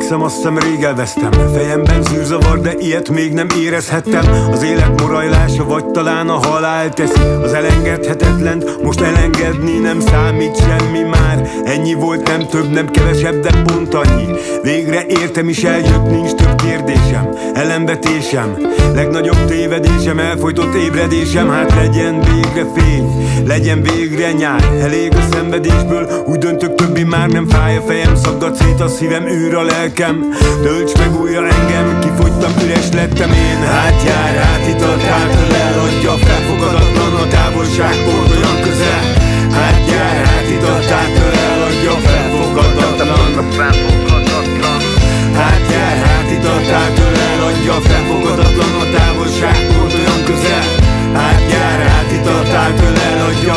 hiszem, azt hiszem rég elvesztem. Fejemben zűrzavar, de ilyet még nem érezhettem. Az élet morajlása, vagy talán a halál teszi az elengedhetetlent. Most elengedni nem számít semmi már. Ennyi volt, nem több, nem kevesebb, de pont annyi. Végre értem is, eljött, nincs több kérdésem, ellenvetésem, legnagyobb tévedésem, elfojtott ébredésem. Hát legyen végre fény, legyen végre nyár. Elég a szenvedésből, úgy döntök, többé már nem fáj a fejem, szaggat szét a szívem, űr a lelkem. Tölts meg újra engem, kifogytam, üres lettem én. Hát jár, átított, hától eladja, felfogadatlan a távolság, pont olyan közel. Hát jár, átított, hától eladja, felfogadatlan. Hát jár, átított, hától eladja, felfogadatlan a távolság, pont olyan közel. Hát jár, átított, hától eladja,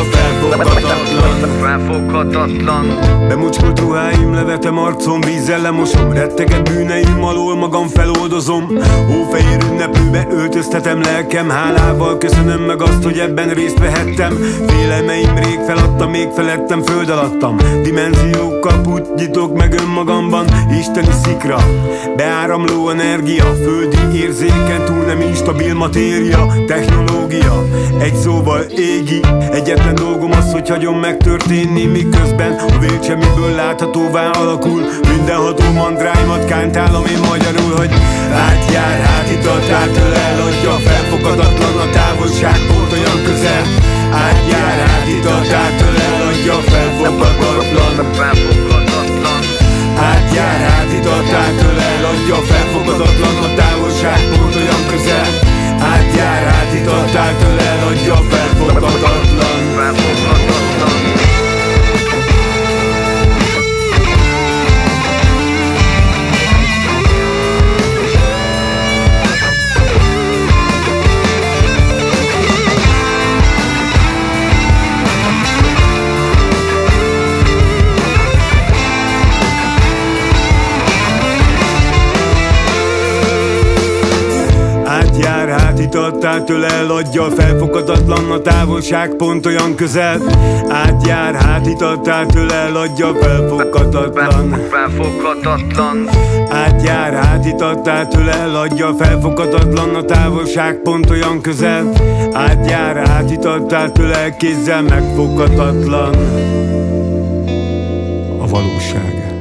felfoghatatlan. Bemucskolt ruháim, levetem arcom, vízzel lemosom, retteget bűneim alól magam feloldozom. Hófehér ünneplőbe öltöztetem lelkem, hálával köszönöm meg azt, hogy ebben részt vehettem. Félelmeim rég feladtam, még felettem, föld alattam. Dimenziókkal nyitok meg önmagamban, isteni szikra, beáramló energia, földi érzéken túl nem instabil matéria, technológia, egy szóval égi. Egyetlen dolgom az, hogy hagyom megtörténni, miközben a vércsemiből láthatóvá alakul. Mindenható mandráimat kántálom én magyarul, hogy átjár, átított, átől eladja, felfogadatlan a távolság, pont olyan közel. Átjár, átított, átől eladja, felfogadatlan. Átjár, átított, átől eladja, felfogadatlan a távolság, pont olyan közel. Átjár, átított, átől eladja, felfogadatlan. Átjár, átított, átől eladja, felfogadatlan a távolság, pont olyan közel. Átjár, átított, átől eladja, felfoghatatlan. Átjár, átított, átől eladja, felfoghatatlan a távolság, pont olyan közel. Átjár, átított, átől el, kézzel megfoghatatlan a valóság.